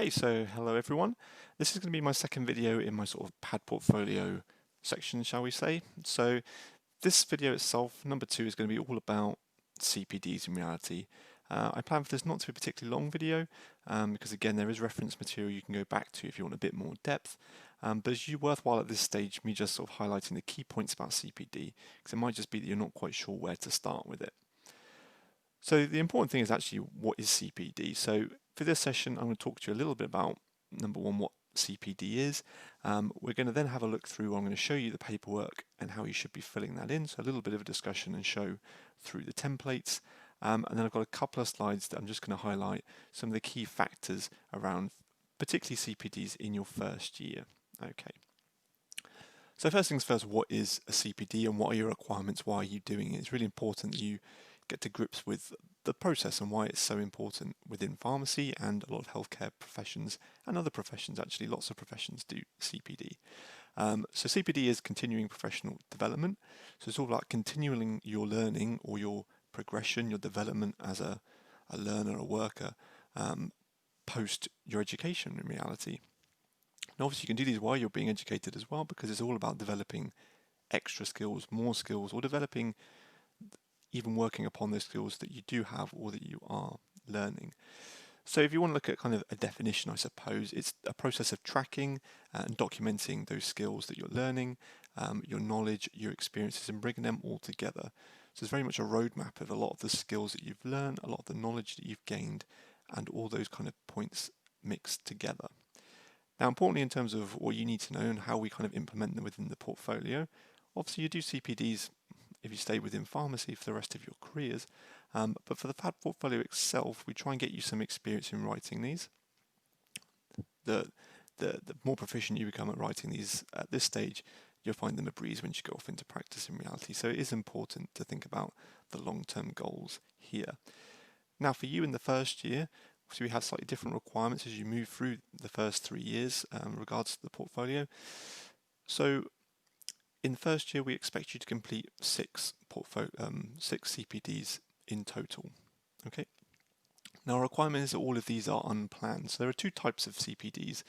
Okay, so hello everyone. This is going to be my second video in my sort of pad portfolio section, shall we say. So this video itself, number 2, is going to be all about CPDs in reality. I plan for this not to be a particularly long video because again there is reference material you can go back to if you want a bit more depth. But it's worthwhile at this stage me just sort of highlighting the key points about CPD because it might just be that you're not quite sure where to start with it. So the important thing is actually what is CPD. So for this session, I'm going to talk to you a little bit about, number one, what CPD is. We're going to then have a look through, I'm going to show you the paperwork and how you should be filling that in. So a little bit of a discussion and show through the templates. And then I've got a couple of slides that I'm just going to highlight some of the key factors around particularly CPDs in your first year. Okay. So first things first, what is a CPD and what are your requirements? Why are you doing it? It's really important that you get to grips with the process and why it's so important within pharmacy and a lot of healthcare professions and other professions. Actually, lots of professions do CPD. So CPD is continuing professional development. So it's all about continuing your learning or your progression, your development as a learner, a worker, post your education in reality. And obviously you can do these while you're being educated as well because it's all about developing extra skills, more skills, or developing even working upon those skills that you do have or that you are learning. So if you want to look at kind of a definition, I suppose, it's a process of tracking and documenting those skills that you're learning, your knowledge, your experiences, and bringing them all together. So it's very much a roadmap of a lot of the skills that you've learned, a lot of the knowledge that you've gained, and all those kind of points mixed together. Now, importantly, in terms of what you need to know and how we kind of implement them within the portfolio, obviously you do CPDs if you stay within pharmacy for the rest of your careers. But for the pad portfolio itself, we try and get you some experience in writing these. The more proficient you become at writing these at this stage, you'll find them a breeze when you go off into practice in reality. So it is important to think about the long-term goals here. Now, for you in the first year, obviously we have slightly different requirements as you move through the first 3 years in regards to the portfolio. So in the first year, we expect you to complete 6 CPDs in total. Okay. Now, our requirement is that all of these are unplanned. So there are 2 types of CPDs,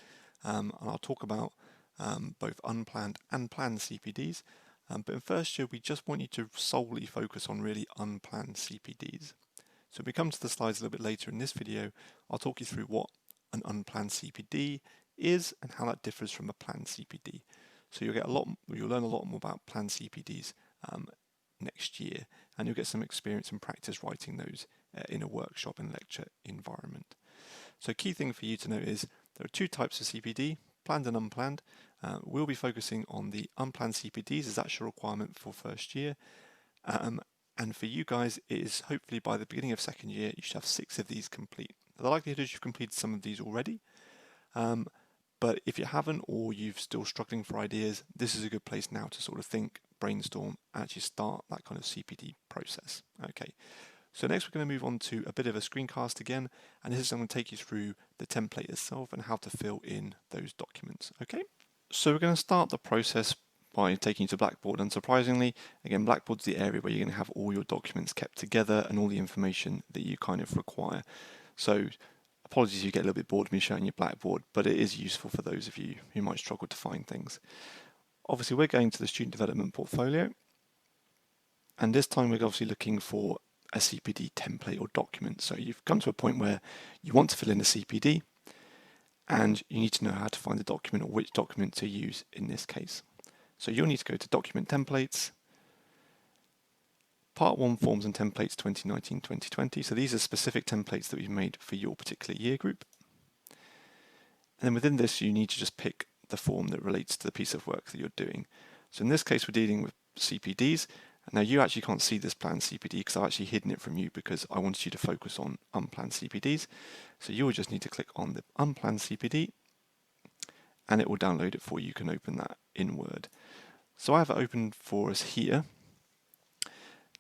and I'll talk about both unplanned and planned CPDs. But in first year, we just want you to solely focus on really unplanned CPDs. So if we come to the slides a little bit later in this video, I'll talk you through what an unplanned CPD is and how that differs from a planned CPD. So you'll learn a lot more about planned CPDs next year, and you'll get some experience and practice writing those in a workshop and lecture environment. So key thing for you to know is there are 2 types of CPD, planned and unplanned. We'll be focusing on the unplanned CPDs as that's your requirement for first year. And for you guys, it is hopefully by the beginning of second year, you should have 6 of these complete. The likelihood is you've completed some of these already. But if you haven't or you're still struggling for ideas, this is a good place now to sort of think, brainstorm, actually start that kind of CPD process. Okay, so next we're going to move on to a bit of a screencast again, and this is going to take you through the template itself and how to fill in those documents. Okay, so we're going to start the process by taking you to Blackboard. Unsurprisingly, again, Blackboard's the area where you're going to have all your documents kept together and all the information that you kind of require. So apologies if you get a little bit bored of me showing you Blackboard, but it is useful for those of you who might struggle to find things. Obviously, we're going to the student development portfolio, and this time we're obviously looking for a CPD template or document. So you've come to a point where you want to fill in a CPD, and you need to know how to find the document or which document to use in this case. So you'll need to go to Document Templates, Part 1 Forms and Templates 2019-2020. So these are specific templates that we've made for your particular year group. And then within this, you need to just pick the form that relates to the piece of work that you're doing. So in this case, we're dealing with CPDs. Now you actually can't see this planned CPD because I've actually hidden it from you because I wanted you to focus on unplanned CPDs. So you will just need to click on the unplanned CPD and it will download it for you. You can open that in Word. So I have it open for us here.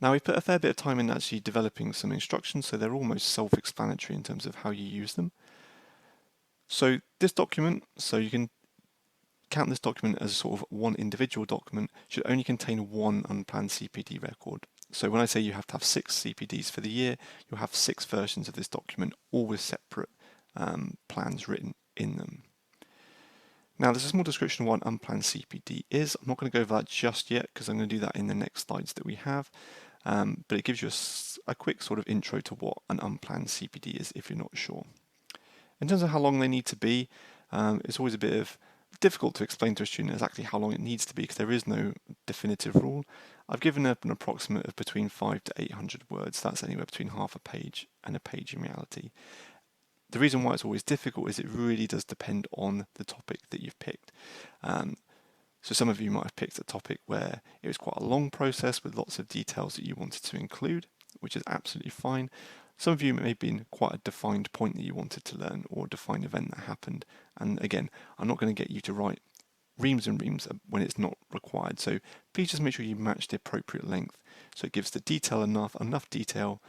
Now we've put a fair bit of time in actually developing some instructions, so they're almost self-explanatory in terms of how you use them. So this document, so you can count this document as sort of one individual document, should only contain one unplanned CPD record. So when I say you have to have 6 CPDs for the year, you'll have 6 versions of this document, all with separate plans written in them. Now there's a small description of what an unplanned CPD is. I'm not going to go over that just yet because I'm going to do that in the next slides that we have. But it gives you a quick sort of intro to what an unplanned CPD is if you're not sure. In terms of how long they need to be, it's always a bit of difficult to explain to a student exactly how long it needs to be because there is no definitive rule. I've given up an approximate of between 500 to 800 words. That's anywhere between half a page and a page in reality. The reason why it's always difficult is it really does depend on the topic that you've picked. So some of you might have picked a topic where it was quite a long process with lots of details that you wanted to include, which is absolutely fine. Some of you may have been quite a defined point that you wanted to learn or a defined event that happened. And again, I'm not going to get you to write reams and reams when it's not required. So please just make sure you match the appropriate length. So it gives the detail enough detail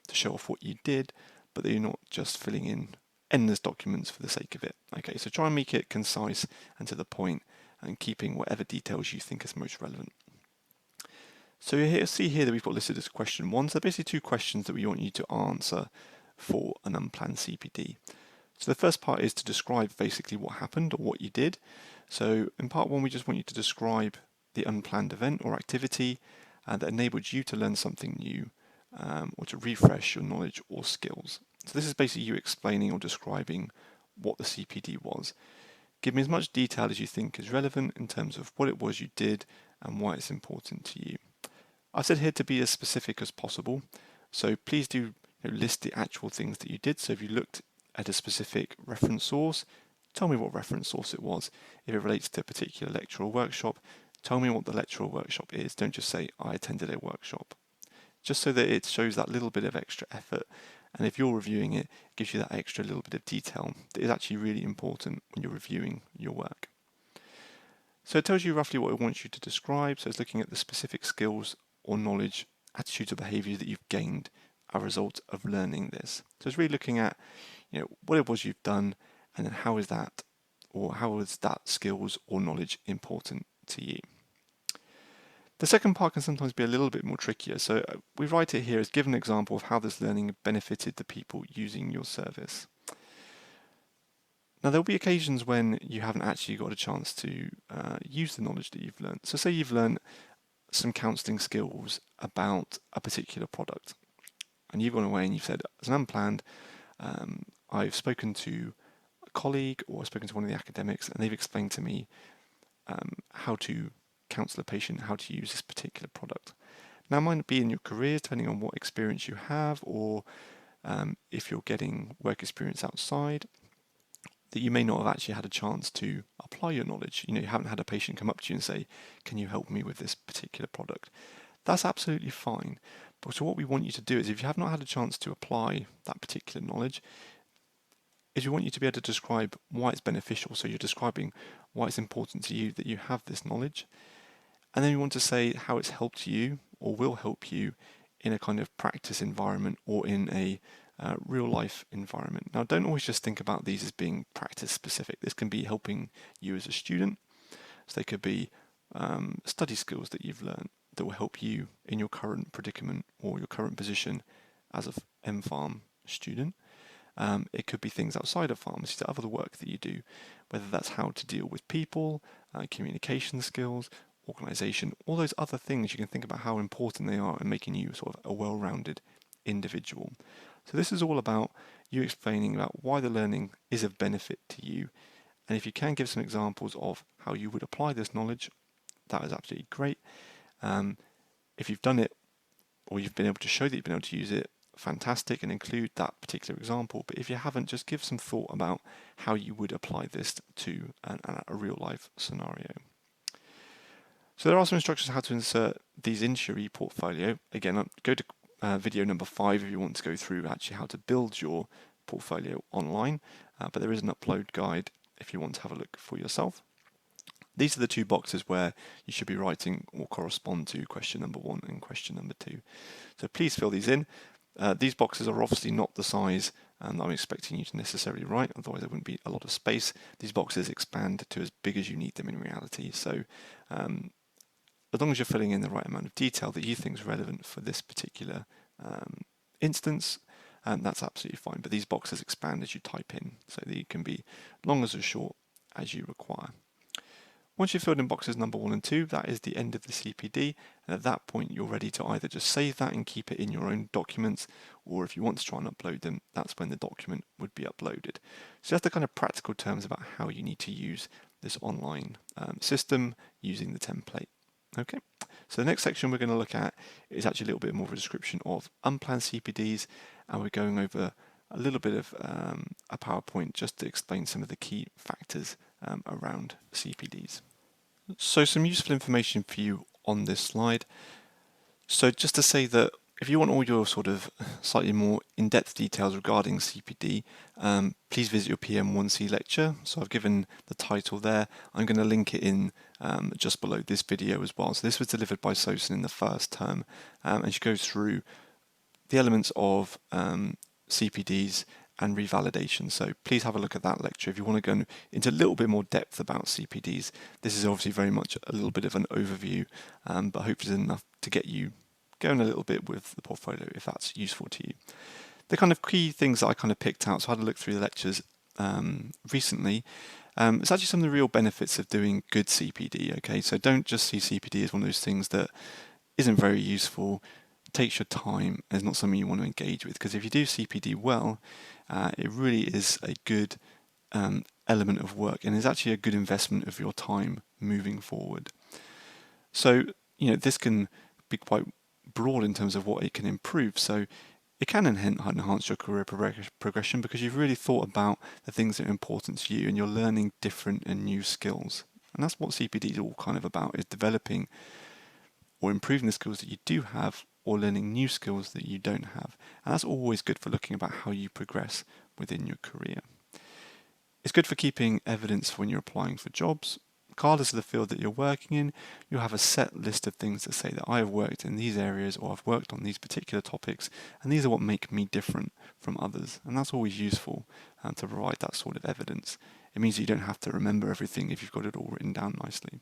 to show off what you did, but that you're not just filling in endless documents for the sake of it. Okay, so try and make it concise and to the point and keeping whatever details you think is most relevant. So you see here that we've got listed as question 1. So basically 2 questions that we want you to answer for an unplanned CPD. So the first part is to describe basically what happened or what you did. So in part 1, we just want you to describe the unplanned event or activity that enabled you to learn something new or to refresh your knowledge or skills. So this is basically you explaining or describing what the CPD was. Give me as much detail as you think is relevant in terms of what it was you did and why it's important to you. I've said here to be as specific as possible, so please do list the actual things that you did. So if you looked at a specific reference source, tell me what reference source it was. If it relates to a particular lecture or workshop, tell me what the lecture or workshop is. Don't just say, I attended a workshop. Just so that it shows that little bit of extra effort. And if you're reviewing it, it gives you that extra little bit of detail that is actually really important when you're reviewing your work. So it tells you roughly what it wants you to describe. So it's looking at the specific skills or knowledge, attitudes or behaviours that you've gained as a result of learning this. So it's really looking at what it was you've done and then how is that skills or knowledge important to you. The second part can sometimes be a little bit more trickier. So we write it here as give an example of how this learning benefited the people using your service. Now there'll be occasions when you haven't actually got a chance to use the knowledge that you've learned. So say you've learned some counselling skills about a particular product and you've gone away and you've said, as an unplanned, I've spoken to a colleague or I've spoken to one of the academics and they've explained to me how to counsel a patient, how to use this particular product. Now it might be in your career, depending on what experience you have or if you're getting work experience outside, that you may not have actually had a chance to apply your knowledge. You haven't had a patient come up to you and say, can you help me with this particular product? That's absolutely fine. But so what we want you to do is if you have not had a chance to apply that particular knowledge, is we want you to be able to describe why it's beneficial. So you're describing why it's important to you that you have this knowledge. And then we want to say how it's helped you or will help you in a kind of practice environment or in a real life environment. Now, don't always just think about these as being practice specific. This can be helping you as a student. So they could be study skills that you've learned that will help you in your current predicament or your current position as an MPharm student. It could be things outside of pharmacy, so other work that you do, whether that's how to deal with people, communication skills, organisation, all those other things. You can think about how important they are in making you sort of a well-rounded individual. So this is all about you explaining about why the learning is of benefit to you. And if you can give some examples of how you would apply this knowledge, that is absolutely great. If you've done it or you've been able to show that you've been able to use it, fantastic, and include that particular example. But if you haven't, just give some thought about how you would apply this to a real life scenario. So there are some instructions on how to insert these into your ePortfolio. Again, go to video number 5 if you want to go through actually how to build your portfolio online, but there is an upload guide if you want to have a look for yourself. These are the 2 boxes where you should be writing or correspond to question number 1 and question number 2. So please fill these in. These boxes are obviously not the size I'm expecting you to necessarily write, otherwise there wouldn't be a lot of space. These boxes expand to as big as you need them in reality. So as long as you're filling in the right amount of detail that you think is relevant for this particular instance, and that's absolutely fine. But these boxes expand as you type in, so they can be long as or short as you require. Once you've filled in boxes number 1 and 2, that is the end of the CPD, and at that point you're ready to either just save that and keep it in your own documents, or if you want to try and upload them, that's when the document would be uploaded. So that's the kind of practical terms about how you need to use this online system using the template. Okay, so the next section we're going to look at is actually a little bit more of a description of unplanned CPDs, and we're going over a little bit of a PowerPoint just to explain some of the key factors around CPDs. So some useful information for you on this slide. So just to say that if you want all your sort of slightly more in-depth details regarding CPD, please visit your PM1C lecture. So I've given the title there. I'm going to link it in just below this video as well. So this was delivered by SOSN in the first term, and she goes through the elements of CPDs and revalidation. So please have a look at that lecture if you want to go into a little bit more depth about CPDs. This is obviously very much a little bit of an overview, but hopefully it's enough to get you going a little bit with the portfolio if that's useful to you. The kind of key things that I kind of picked out, so I had a look through the lectures recently. It's actually some of the real benefits of doing good CPD. Okay, so don't just see CPD as one of those things that isn't very useful, takes your time, and is not something you want to engage with, because if you do CPD well, it really is a good element of work, and is actually a good investment of your time moving forward. So, this can be quite broad in terms of what it can improve. So it can enhance your career progression because you've really thought about the things that are important to you, and you're learning different and new skills. And that's what CPD is all kind of about, is developing or improving the skills that you do have, or learning new skills that you don't have. And that's always good for looking about how you progress within your career. It's good for keeping evidence for when you're applying for jobs. Regardless of the field that you're working in, you'll have a set list of things that say that I have worked in these areas, or I've worked on these particular topics, and these are what make me different from others. And that's always useful to provide that sort of evidence. It means that you don't have to remember everything if you've got it all written down nicely.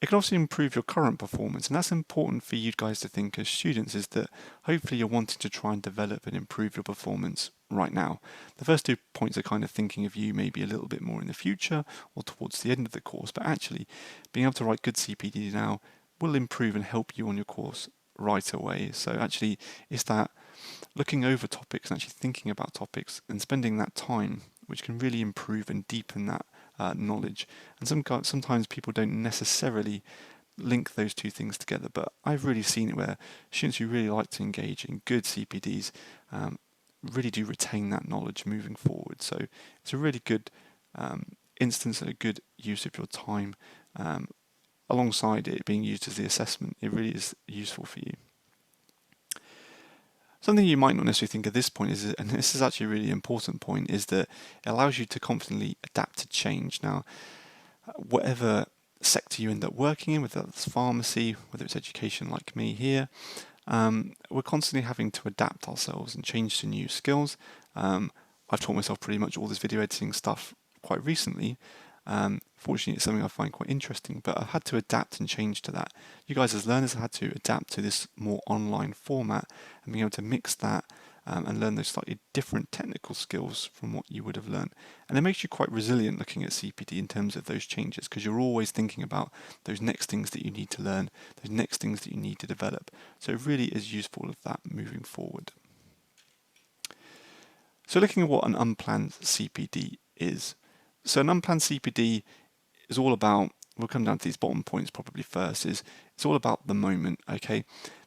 It can also improve your current performance, and that's important for you guys to think as students, is that hopefully you're wanting to try and develop and improve your performance right now. The first 2 points are kind of thinking of you maybe a little bit more in the future or towards the end of the course, but actually being able to write good CPD now will improve and help you on your course right away. So actually it's that looking over topics and actually thinking about topics and spending that time, which can really improve and deepen that knowledge. And sometimes people don't necessarily link those two things together, but I've really seen it where students who really like to engage in good CPDs really do retain that knowledge moving forward. So it's a really good instance and a good use of your time. Alongside it being used as the assessment, it really is useful for you. Something you might not necessarily think at this point is, and this is actually a really important point, is that it allows you to confidently adapt to change. Now, whatever sector you end up working in, whether it's pharmacy, whether it's education like me here, we're constantly having to adapt ourselves and change to new skills. I've taught myself pretty much all this video editing stuff quite recently. Fortunately, it's something I find quite interesting, but I've had to adapt and change to that. You guys as learners have had to adapt to this more online format and being able to mix that and learn those slightly different technical skills from what you would have learned. And it makes you quite resilient looking at CPD in terms of those changes, because you're always thinking about those next things that you need to learn, those next things that you need to develop. So it really is useful of that moving forward. So looking at what an unplanned CPD is. So an unplanned CPD is all about, we'll come down to these bottom points probably first, is it's all about the moment, okay?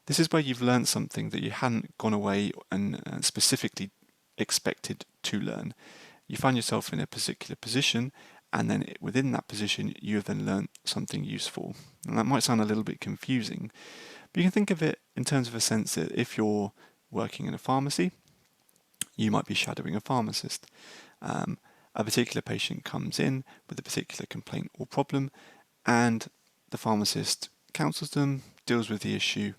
This is where you've learned something that you hadn't gone away and specifically expected to learn. You find yourself in a particular position, and then within that position, you have then learned something useful. And that might sound a little bit confusing, but you can think of it in terms of a sense that if you're working in a pharmacy, you might be shadowing a pharmacist. A particular patient comes in with a particular complaint or problem, and the pharmacist counsels them, deals with the issue,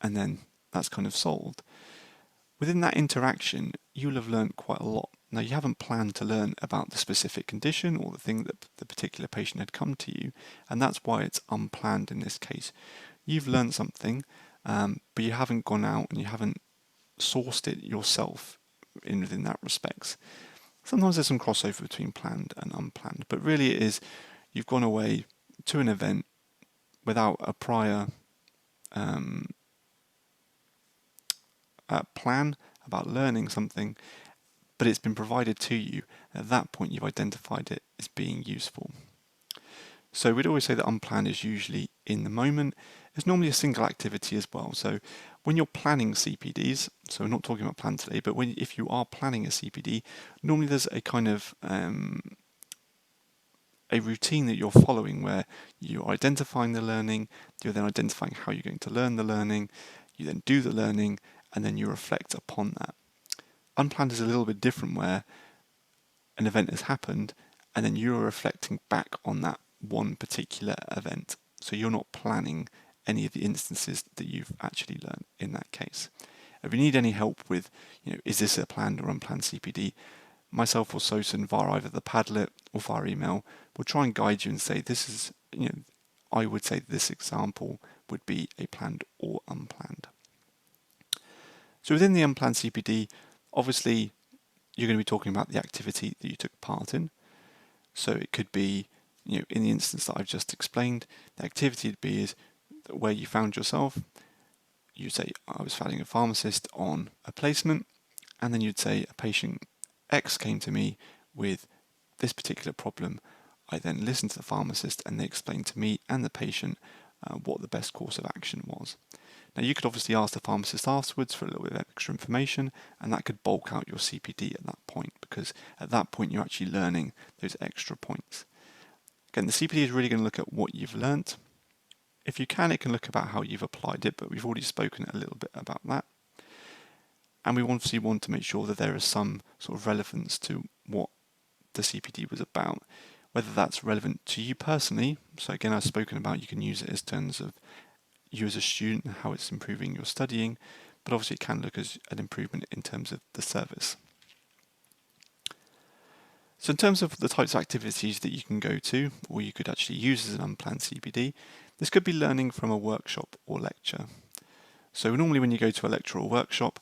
and then that's kind of solved. Within that interaction, you'll have learned quite a lot. Now, you haven't planned to learn about the specific condition or the thing that the particular patient had come to you, and that's why it's unplanned in this case. You've learned something, but you haven't gone out and you haven't sourced it yourself within that respect. Sometimes there's some crossover between planned and unplanned, but really it is you've gone away to an event without a prior plan about learning something, but it's been provided to you. At that point, you've identified it as being useful. So we'd always say that unplanned is usually in the moment. It's normally a single activity as well. So when you're planning CPDs, so we're not talking about plan today, but if you are planning a CPD, normally there's a kind of a routine that you're following where you're identifying the learning, you're then identifying how you're going to learn the learning, you then do the learning, and then you reflect upon that. Unplanned is a little bit different where an event has happened and then you're reflecting back on that one particular event. So you're not planning any of the instances that you've actually learned in that case. If you need any help with, is this a planned or unplanned CPD, myself or Sosan via either the Padlet or via email will try and guide you and say this is, I would say this example would be a planned or unplanned. So within the unplanned CPD, obviously you're going to be talking about the activity that you took part in. So it could be, in the instance that I've just explained, the activity would be is where you found yourself. You'd say, I was finding a pharmacist on a placement, and then you'd say a patient X came to me with this particular problem. I then listened to the pharmacist and they explained to me and the patient what the best course of action was. Now you could obviously ask the pharmacist afterwards for a little bit of extra information, and that could bulk out your CPD at that point, because at that point you're actually learning those extra points. Again, the CPD is really going to look at what you've learnt. If you can, it can look about how you've applied it, but we've already spoken a little bit about that. And we obviously want to make sure that there is some sort of relevance to what the CPD was about, whether that's relevant to you personally. So again, I've spoken about you can use it as terms of you as a student and how it's improving your studying, but obviously it can look as an improvement in terms of the service. So in terms of the types of activities that you can go to, or you could actually use as an unplanned CPD, this could be learning from a workshop or lecture. So normally when you go to a lecture or workshop,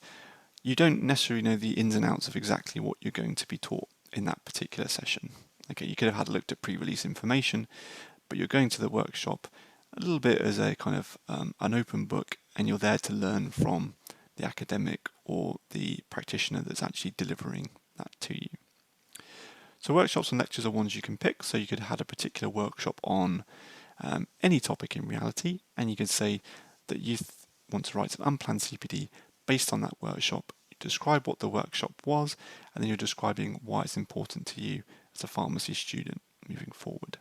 you don't necessarily know the ins and outs of exactly what you're going to be taught in that particular session. Okay, you could have had a look at pre-release information, but you're going to the workshop a little bit as a kind of an open book, and you're there to learn from the academic or the practitioner that's actually delivering that to you. So workshops and lectures are ones you can pick. So you could have had a particular workshop on any topic in reality, and you could say that you want to write an unplanned CPD based on that workshop. You describe what the workshop was, and then you're describing why it's important to you as a pharmacy student moving forward.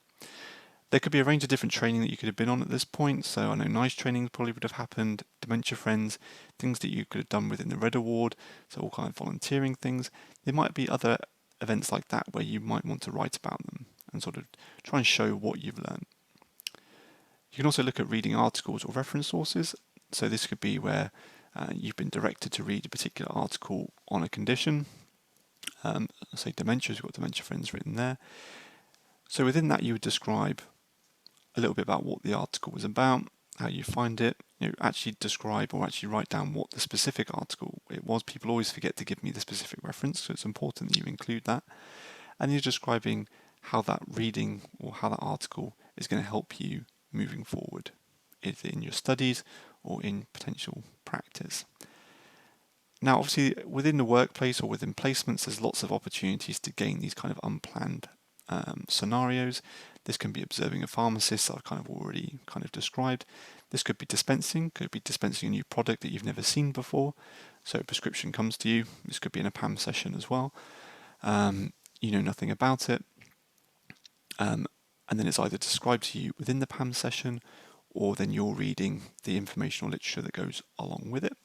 There could be a range of different training that you could have been on at this point. So I know NICE training probably would have happened, Dementia Friends, things that you could have done within the Red Award, so all kind of volunteering things. There might be other events like that where you might want to write about them and sort of try and show what you've learned. You can also look at reading articles or reference sources. So this could be where you've been directed to read a particular article on a condition. Say dementia, we've got Dementia Friends written there. So within that you would describe a little bit about what the article was about, how you find it, actually describe or actually write down what the specific article it was. People always forget to give me the specific reference, so it's important that you include that. And you're describing how that reading or how that article is going to help you moving forward, either in your studies or in potential practice. Now, obviously, within the workplace or within placements, there's lots of opportunities to gain these kind of unplanned scenarios. This can be observing a pharmacist that I've kind of already described. This could be dispensing a new product that you've never seen before. So a prescription comes to you. This could be in a PAM session as well. You know nothing about it. And then it's either described to you within the PAM session, or then you're reading the informational literature that goes along with it.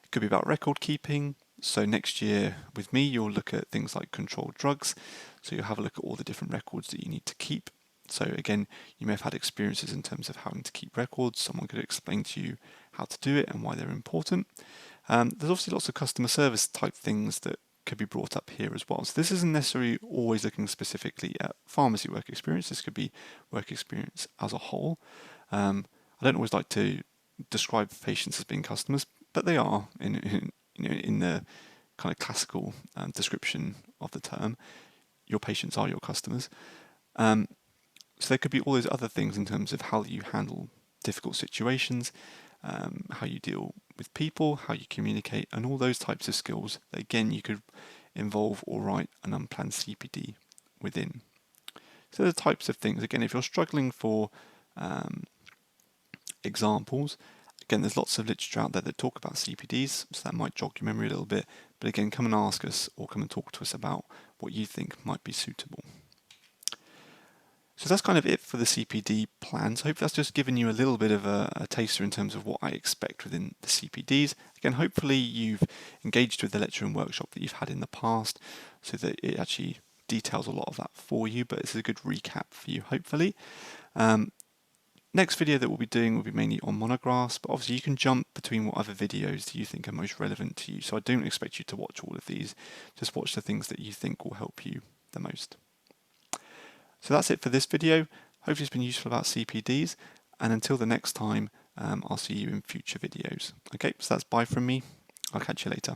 It could be about record keeping. So next year with me, you'll look at things like controlled drugs. So you'll have a look at all the different records that you need to keep. So again, you may have had experiences in terms of having to keep records. Someone could explain to you how to do it and why they're important. There's obviously lots of customer service type things that could be brought up here as well. So this isn't necessarily always looking specifically at pharmacy work experience. This could be work experience as a whole. I don't always like to describe patients as being customers, but they are in in the kind of classical description of the term, your patients are your customers. So there could be all those other things in terms of how you handle difficult situations, how you deal with people, how you communicate, and all those types of skills that again you could involve or write an unplanned CPD within. So the types of things, again, if you're struggling for examples, again, there's lots of literature out there that talk about CPDs, so that might jog your memory a little bit. But again, come and ask us or come and talk to us about what you think might be suitable. So that's kind of it for the CPD plan. So hopefully that's just given you a little bit of a taster in terms of what I expect within the CPDs. Again, hopefully you've engaged with the lecture and workshop that you've had in the past so that it actually details a lot of that for you, but it's a good recap for you, hopefully. Next video that we'll be doing will be mainly on monographs, but obviously you can jump between what other videos do you think are most relevant to you. So I don't expect you to watch all of these, just watch the things that you think will help you the most. So that's it for this video. Hopefully it's been useful about CPDs, and until the next time, I'll see you in future videos. Okay, so that's bye from me. I'll catch you later.